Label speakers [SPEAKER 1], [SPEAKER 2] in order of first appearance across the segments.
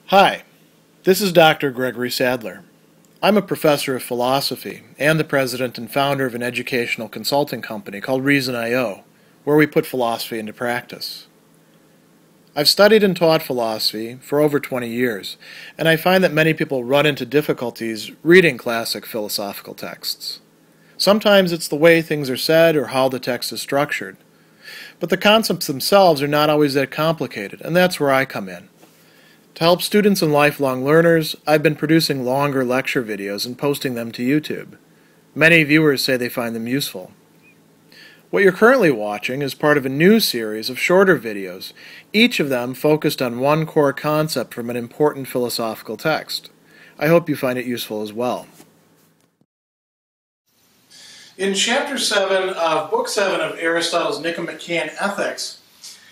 [SPEAKER 1] Hi, this is Dr. Gregory Sadler. I'm a professor of philosophy and the president and founder of an educational consulting company called Reason.io, where we put philosophy into practice. I've studied and taught philosophy for over 20 years, and I find that many people run into difficulties reading classic philosophical texts. Sometimes it's the way things are said or how the text is structured. But the concepts themselves are not always that complicated, and that's where I come in. To help students and lifelong learners, I've been producing longer lecture videos and posting them to YouTube. Many viewers say they find them useful. What you're currently watching is part of a new series of shorter videos, each of them focused on one core concept from an important philosophical text. I hope you find it useful as well. In Chapter 7 of Book 7 of Aristotle's Nicomachean Ethics,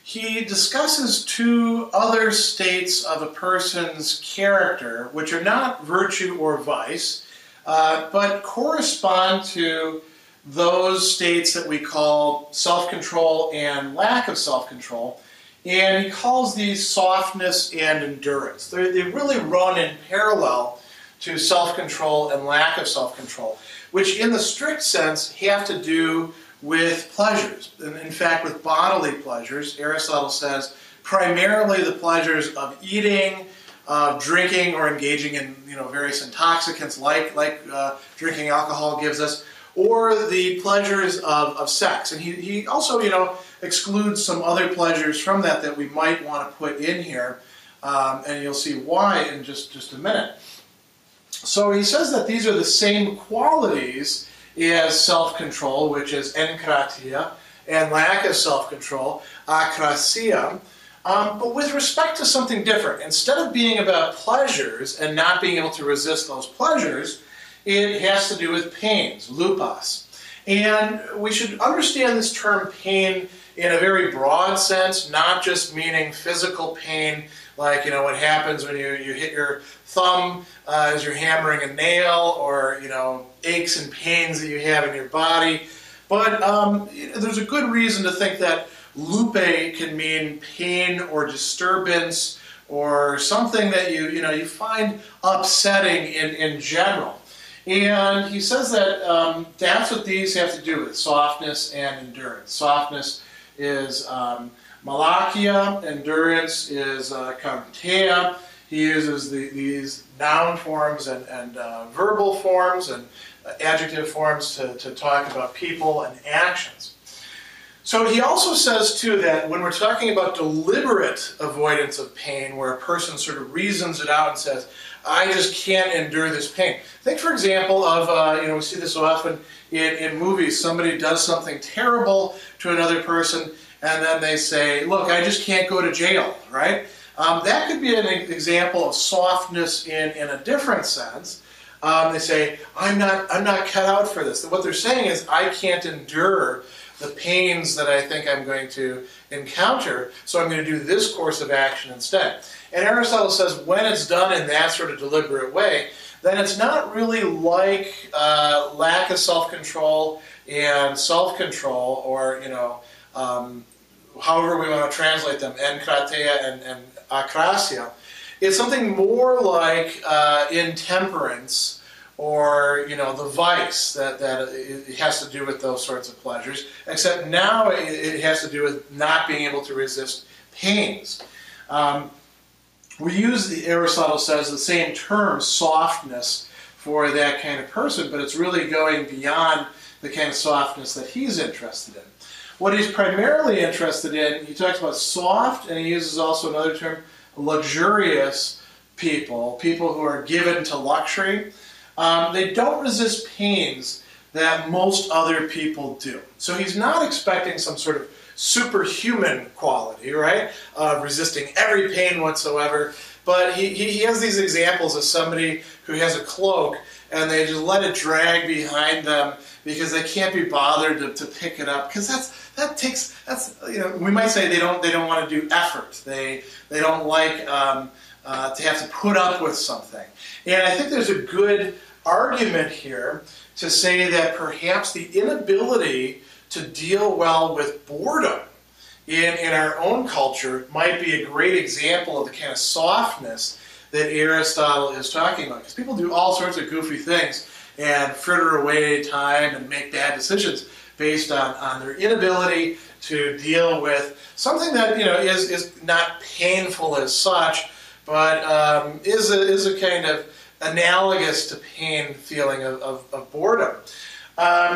[SPEAKER 1] he discusses two other states of a person's character, which are not virtue or vice, but correspond to those states that we call self-control and lack of self-control. And he calls these softness and endurance. They really run in parallel to self-control and lack of self-control, which in the strict sense have to do with pleasures. And in fact, with bodily pleasures, Aristotle says primarily the pleasures of eating, drinking, or engaging in various intoxicants like drinking alcohol gives us, or the pleasures of sex. And he also excludes some other pleasures from that we might want to put in here, and you'll see why in just a minute. So he says that these are the same qualities as self-control, which is enkrateia, and lack of self-control, akrasia, but with respect to something different. Instead of being about pleasures and not being able to resist those pleasures, it has to do with pains, lupos. And we should understand this term pain in a very broad sense, not just meaning physical pain, like what happens when you hit your thumb as you're hammering a nail, or aches and pains that you have in your body. But there's a good reason to think that lupe can mean pain or disturbance, or something that you find upsetting in general. And he says that that's what these have to do with, softness and endurance. Softness is malakia, endurance is karteia. He uses these noun forms and verbal forms and adjective forms to talk about people and actions. So he also says, too, that when we're talking about deliberate avoidance of pain, where a person sort of reasons it out and says, I just can't endure this pain. Think, for example, of, we see this so often in movies. Somebody does something terrible to another person, and then they say, look, I just can't go to jail, right? That could be an example of softness in a different sense. They say, I'm not cut out for this. What they're saying is, I can't endure the pains that I think I'm going to encounter, so I'm going to do this course of action instead. And Aristotle says when it's done in that sort of deliberate way, then it's not really like lack of self-control and self-control, or, however we want to translate them, enkrateia and akrasia. It's something more like intemperance, or the vice that it has to do with those sorts of pleasures, except now it has to do with not being able to resist pains. We use, Aristotle says, the same term, softness, for that kind of person, but it's really going beyond the kind of softness that he's interested in. What he's primarily interested in, he talks about soft, and he uses also another term, luxurious people who are given to luxury. They don't resist pains that most other people do. So he's not expecting some sort of superhuman quality, right, of resisting every pain whatsoever. But he has these examples of somebody who has a cloak, and they just let it drag behind them because they can't be bothered to pick it up, because we might say they don't want to do effort. They don't like to have to put up with something. And I think there's a good argument here to say that perhaps the inability to deal well with boredom in our own culture might be a great example of the kind of softness that Aristotle is talking about. Because people do all sorts of goofy things and fritter away time and make bad decisions based on their inability to deal with something that is not painful as such, but is a kind of analogous to pain feeling of boredom.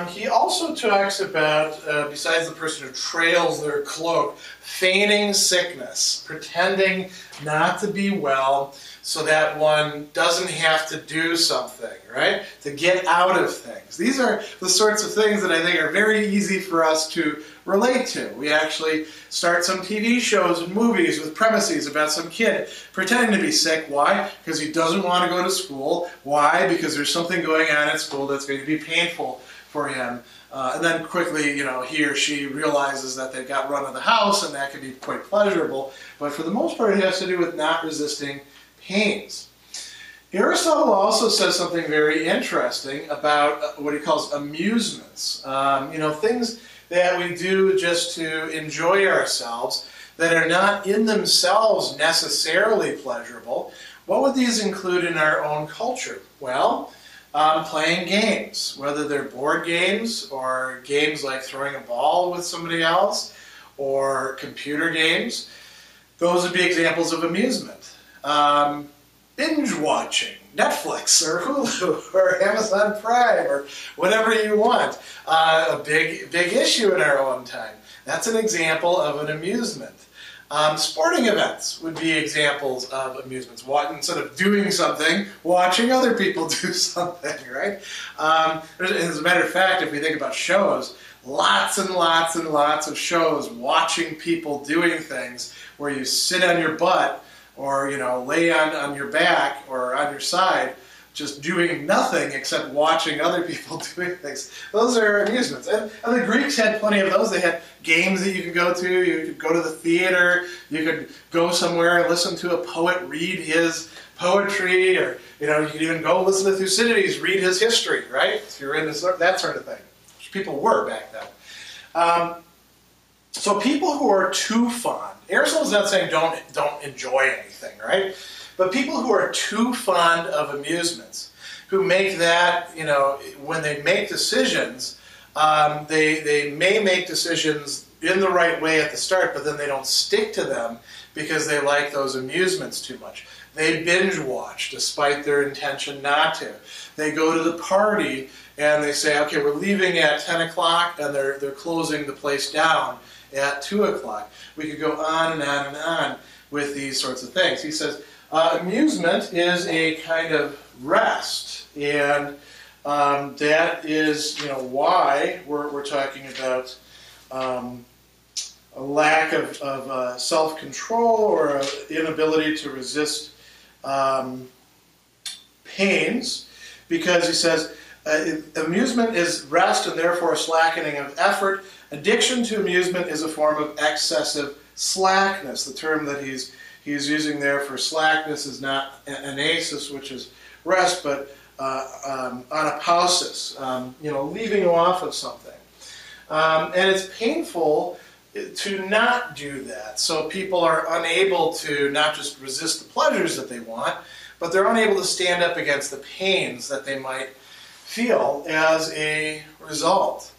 [SPEAKER 1] He also talks about, besides the person who trails their cloak, feigning sickness, pretending not to be well so that one doesn't have to do something, right? To get out of things. These are the sorts of things that I think are very easy for us to relate to. We actually start some TV shows and movies with premises about some kid pretending to be sick. Why? Because he doesn't want to go to school. Why? Because there's something going on at school that's going to be painful for him. And then quickly, he or she realizes that they got run of the house, and that can be quite pleasurable. But for the most part, it has to do with not resisting pains. Aristotle also says something very interesting about what he calls amusements. Things that we do just to enjoy ourselves that are not in themselves necessarily pleasurable. What would these include in our own culture? Well, playing games, whether they're board games or games like throwing a ball with somebody else or computer games. Those would be examples of amusement. Binge watching, Netflix or Hulu or Amazon Prime or whatever you want. A big issue in our own time. That's an example of an amusement. Sporting events would be examples of amusements. Instead of doing something, watching other people do something, right? As a matter of fact, if we think about shows, lots and lots and lots of shows watching people doing things where you sit on your butt or lay on your back or on your side, just doing nothing except watching other people doing things. Those are amusements. And the Greeks had plenty of those. They had games that you could go to. You could go to the theater. You could go somewhere and listen to a poet read his poetry, or you could even go listen to Thucydides read his history, right? If you're into that sort of thing, which people were back then. So people who are too fond, Aristotle's not saying don't enjoy anything, right? But people who are too fond of amusements, who make that, when they make decisions, they may make decisions in the right way at the start, but then they don't stick to them because they like those amusements too much. They binge watch despite their intention not to. They go to the party and they say, okay, we're leaving at 10 o'clock, and they're closing the place down at 2 o'clock. We could go on and on and on with these sorts of things. He says, amusement is a kind of rest, and that is, why we're talking about a lack of self-control or an inability to resist pains, because he says amusement is rest and therefore a slackening of effort. Addiction to amusement is a form of excessive slackness. The term that he's using there for slackness is not anasis, which is rest, but anapausis, leaving off of something. And it's painful to not do that. So people are unable to not just resist the pleasures that they want, but they're unable to stand up against the pains that they might feel as a result.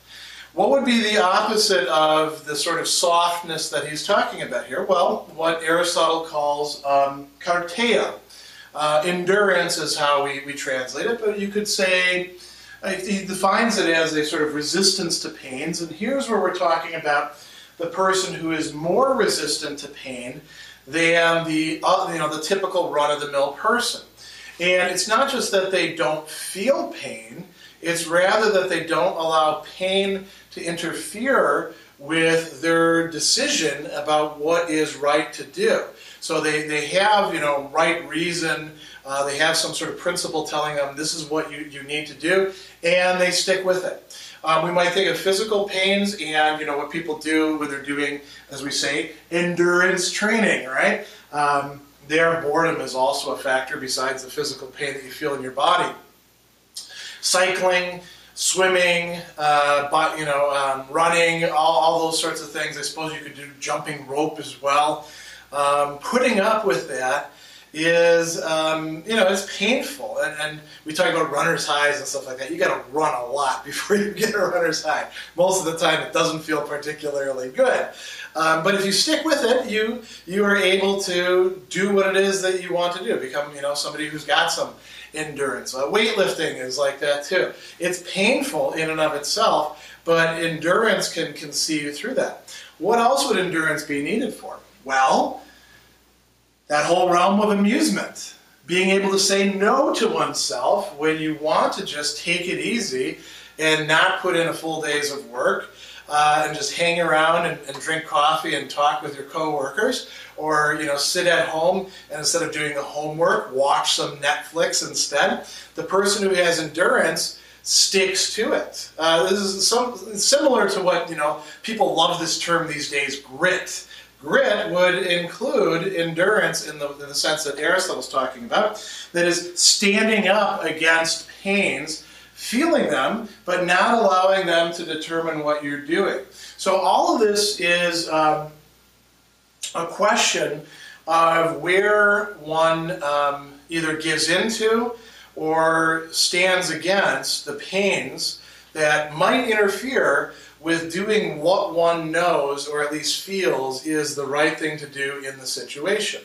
[SPEAKER 1] What would be the opposite of the sort of softness that he's talking about here? Well, what Aristotle calls karteia. Endurance is how we translate it, but you could say, he defines it as a sort of resistance to pains, and here's where we're talking about the person who is more resistant to pain than the typical run-of-the-mill person. And it's not just that they don't feel pain, it's rather that they don't allow pain to interfere with their decision about what is right to do. So they have, right reason, they have some sort of principle telling them this is what you need to do, and they stick with it. We might think of physical pains and, what people do when they're doing, as we say, endurance training, right? Their boredom is also a factor besides the physical pain that you feel in your body. Cycling, swimming, running, all those sorts of things. I suppose you could do jumping rope as well. Putting up with that is, it's painful. And we talk about runner's highs and stuff like that. You got to run a lot before you get a runner's high. Most of the time it doesn't feel particularly good. But if you stick with it, you are able to do what it is that you want to do. Become, somebody who's got some endurance. Weightlifting is like that too. It's painful in and of itself, but endurance can see you through that. What else would endurance be needed for? Well, that whole realm of amusement. Being able to say no to oneself when you want to just take it easy and not put in a full days of work and just hang around and drink coffee and talk with your coworkers, or sit at home and instead of doing the homework, watch some Netflix instead. The person who has endurance sticks to it. This is similar to what, people love this term these days, grit. Grit would include endurance in the sense that Aristotle's talking about, that is standing up against pains, feeling them, but not allowing them to determine what you're doing. So all of this is a question of where one either gives into or stands against the pains that might interfere with doing what one knows, or at least feels, is the right thing to do in the situation.